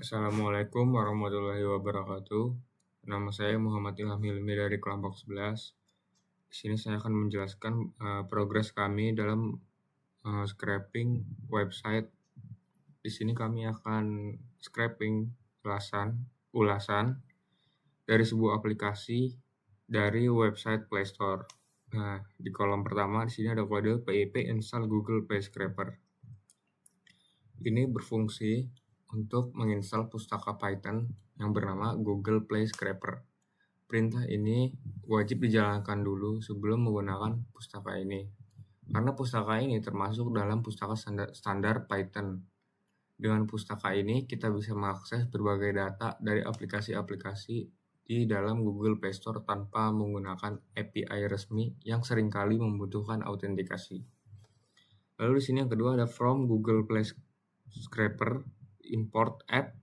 Assalamualaikum warahmatullahi wabarakatuh. Nama saya Muhammad Ilham Hilmi dari kelompok 11. Di sini saya akan menjelaskan progres kami dalam scraping website. Di sini kami akan scraping ulasan dari sebuah aplikasi dari website Play Store. Nah, di kolom pertama di sini ada kode PIP install Google Play Scraper. Ini berfungsi untuk menginstal pustaka Python yang bernama Google Play Scraper. Perintah ini wajib dijalankan dulu sebelum menggunakan pustaka ini, karena pustaka ini termasuk dalam pustaka standar Python. Dengan pustaka ini, kita bisa mengakses berbagai data dari aplikasi-aplikasi di dalam Google Play Store tanpa menggunakan API resmi yang seringkali membutuhkan autentikasi. Lalu di sini yang kedua ada from Google Play Scraper, import app,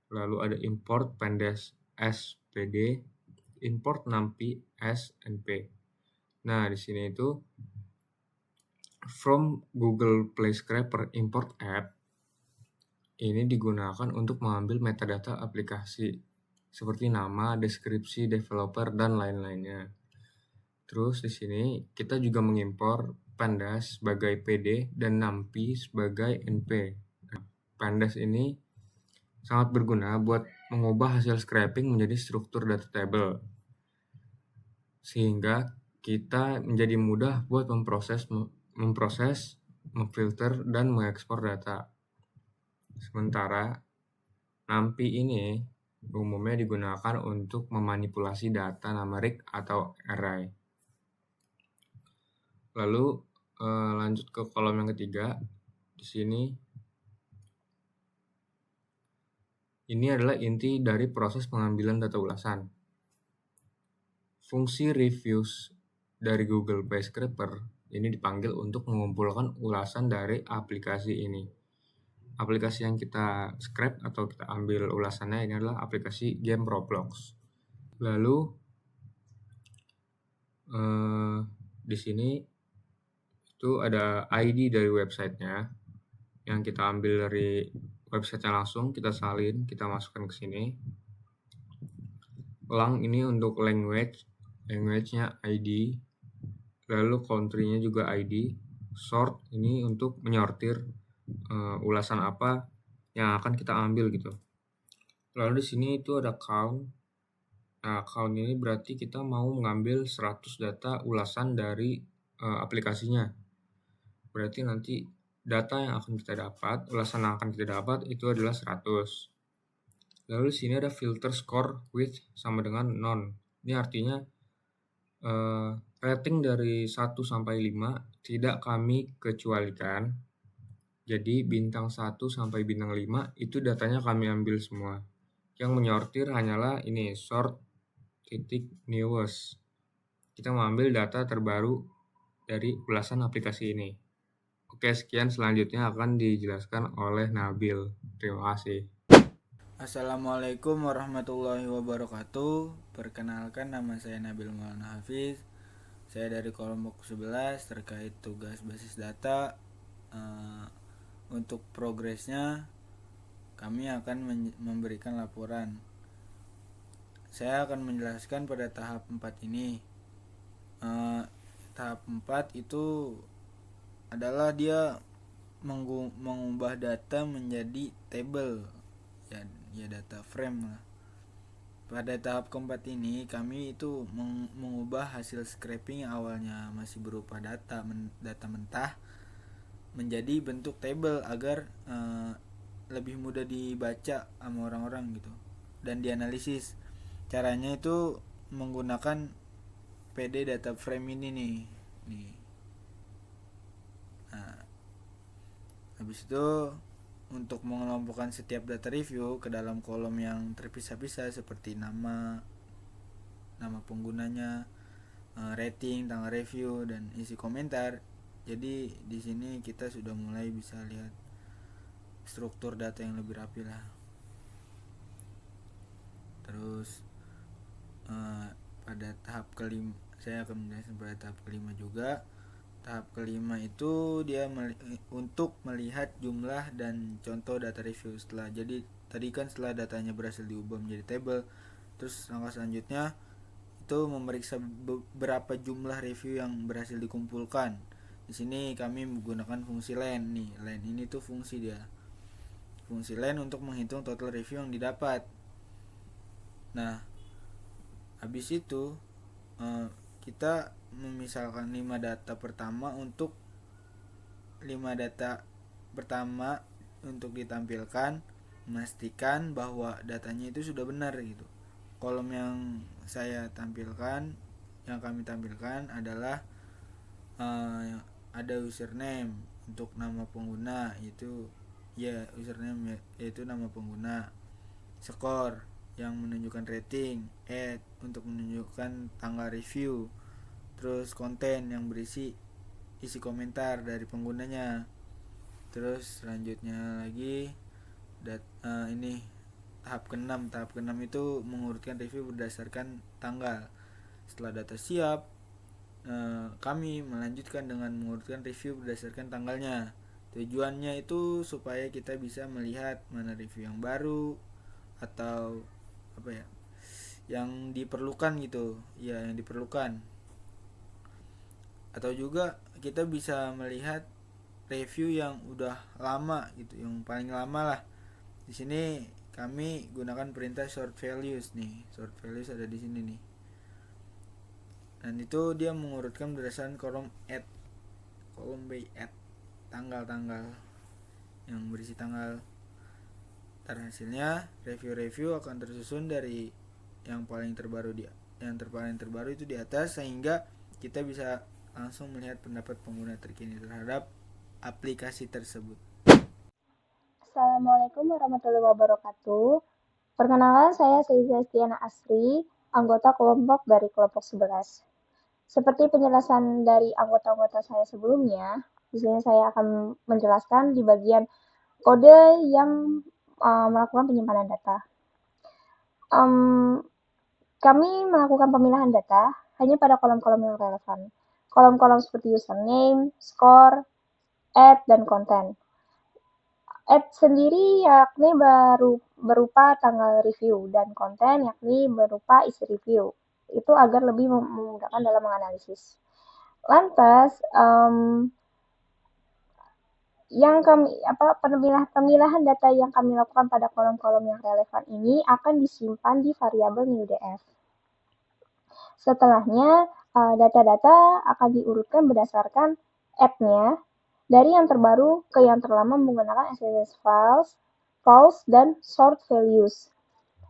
lalu ada import pandas spd, import numpy snp. Nah, di sini itu from Google Play Scraper import app ini digunakan untuk mengambil metadata aplikasi seperti nama, deskripsi, developer, dan lain-lainnya. Terus di sini kita juga mengimpor pandas sebagai PD dan numpy sebagai NP. Nah, pandas ini sangat berguna buat mengubah hasil scraping menjadi struktur data table, sehingga kita menjadi mudah buat memproses, memfilter, dan mengekspor data. Sementara numpy ini umumnya digunakan untuk memanipulasi data numerik atau array. Lalu lanjut ke kolom yang ketiga. Di sini ini adalah inti dari proses pengambilan data ulasan. Fungsi reviews dari Google Play Scraper ini dipanggil untuk mengumpulkan ulasan dari aplikasi ini. Aplikasi yang kita scrap atau kita ambil ulasannya ini adalah aplikasi game Roblox. Lalu di sini itu ada ID dari websitenya yang kita ambil dari websitenya langsung, kita salin, kita masukkan ke sini. Lang ini untuk language-nya ID, lalu country-nya juga ID, sort ini untuk menyortir ulasan apa yang akan kita ambil gitu. Lalu di sini itu ada count. Nah, count ini berarti kita mau mengambil 100 data ulasan dari aplikasinya. Berarti nanti data yang akan kita dapat, ulasan yang akan kita dapat itu adalah 100. Lalu di sini ada filter score with sama dengan none. Ini artinya rating dari 1 sampai 5 tidak kami kecualikan. Jadi bintang 1 sampai bintang 5 itu datanya kami ambil semua. Yang menyortir hanyalah ini sort newest. Kita mengambil data terbaru dari ulasan aplikasi ini. Oke, sekian, selanjutnya akan dijelaskan oleh Nabil. Terima kasih. Assalamualaikum warahmatullahi wabarakatuh. Perkenalkan, nama saya Nabil Maulana Hafiz. Saya dari kelompok 11 terkait tugas basis data. Untuk progresnya kami akan memberikan laporan. Saya akan menjelaskan pada tahap 4 ini. Tahap 4 itu adalah dia mengubah data menjadi table, ya data frame lah. Pada tahap keempat ini kami itu mengubah hasil scraping yang awalnya masih berupa data mentah menjadi bentuk table agar lebih mudah dibaca sama orang-orang gitu dan dianalisis. Caranya itu menggunakan PD data frame ini nih. Nah, habis itu untuk mengelompokkan setiap data review ke dalam kolom yang terpisah-pisah seperti nama penggunanya, rating, tanggal review, dan isi komentar. Jadi di sini kita sudah mulai bisa lihat struktur data yang lebih rapi lah. Terus pada tahap kelima, saya akan menjelaskan pada tahap kelima juga. Tahap kelima itu dia untuk melihat jumlah dan contoh data review. tadi kan setelah datanya berhasil diubah menjadi table, terus langkah selanjutnya itu memeriksa beberapa jumlah review yang berhasil dikumpulkan. Di sini kami menggunakan fungsi len nih. Len ini tuh fungsi len untuk menghitung total review yang didapat. Nah, habis itu kita memisalkan 5 data pertama untuk ditampilkan, memastikan bahwa datanya itu sudah benar gitu. Kolom yang kami tampilkan adalah ada username untuk nama pengguna, username yaitu nama pengguna, skor yang menunjukkan rating, add untuk menunjukkan tanggal review, terus konten yang berisi isi komentar dari penggunanya. Terus selanjutnya lagi ini tahap ke-6 itu mengurutkan review berdasarkan tanggal. Setelah data siap, kami melanjutkan dengan mengurutkan review berdasarkan tanggalnya. Tujuannya itu supaya kita bisa melihat mana review yang baru atau yang diperlukan gitu, yang diperlukan. Atau juga kita bisa melihat review yang udah lama gitu, yang paling lama lah. Di sini kami gunakan perintah sort values nih. Sort values ada di sini nih. Dan itu dia mengurutkan berdasarkan kolom by add tanggal-tanggal yang berisi tanggal. Hasilnya review akan tersusun dari yang paling terbaru itu di atas, sehingga kita bisa langsung melihat pendapat pengguna terkini terhadap aplikasi tersebut. Assalamualaikum warahmatullahi wabarakatuh. Perkenalan, saya Seiza Asri, anggota kelompok dari kelompok 11. Seperti penjelasan dari anggota-anggota saya sebelumnya, di sini saya akan menjelaskan di bagian kode yang melakukan penyimpanan data. Kami melakukan pemilahan data hanya pada kolom-kolom yang relevan. Kolom-kolom seperti username, score, add, dan konten. Add sendiri yakni berupa tanggal review, dan konten yakni berupa isi review. Itu agar lebih memudahkan dalam menganalisis. Lantas, pemilahan data yang kami lakukan pada kolom-kolom yang relevan ini akan disimpan di variabel newDF. Setelahnya, data-data akan diurutkan berdasarkan add-nya dari yang terbaru ke yang terlama menggunakan SSS files, false, dan sort values.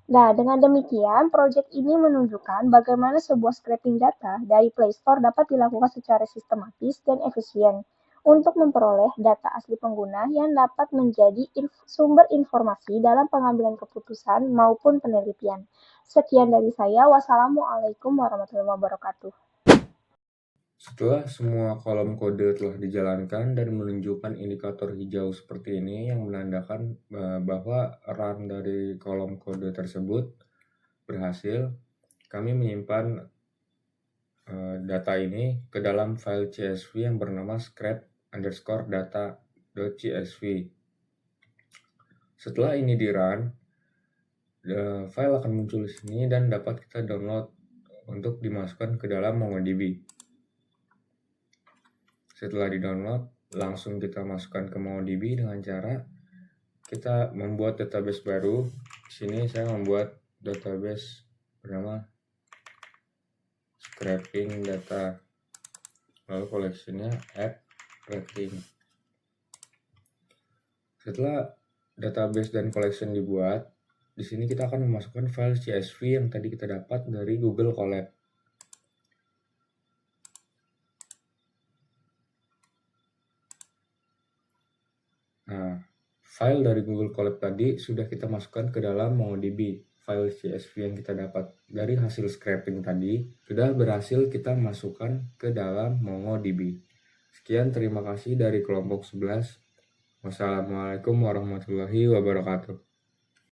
Nah, dengan demikian, proyek ini menunjukkan bagaimana sebuah scraping data dari Play Store dapat dilakukan secara sistematis dan efisien untuk memperoleh data asli pengguna yang dapat menjadi sumber informasi dalam pengambilan keputusan maupun penelitian. Sekian dari saya. Wassalamualaikum warahmatullahi wabarakatuh. Setelah semua kolom kode telah dijalankan dan menunjukkan indikator hijau seperti ini yang menandakan bahwa run dari kolom kode tersebut berhasil, kami menyimpan data ini ke dalam file CSV yang bernama scrap_data.csv. Setelah ini di-run, file akan muncul di sini dan dapat kita download untuk dimasukkan ke dalam MongoDB. Setelah di-download, langsung kita masukkan ke MongoDB dengan cara kita membuat database baru. Di sini saya membuat database bernama scraping data. Lalu collectionnya add rating. Setelah database dan collection dibuat, di sini kita akan memasukkan file CSV yang tadi kita dapat dari Google Colab. Nah, file dari Google Colab tadi sudah kita masukkan ke dalam MongoDB. File CSV yang kita dapat dari hasil scraping tadi sudah berhasil kita masukkan ke dalam MongoDB. Sekian, terima kasih dari kelompok 11. Wassalamualaikum warahmatullahi wabarakatuh.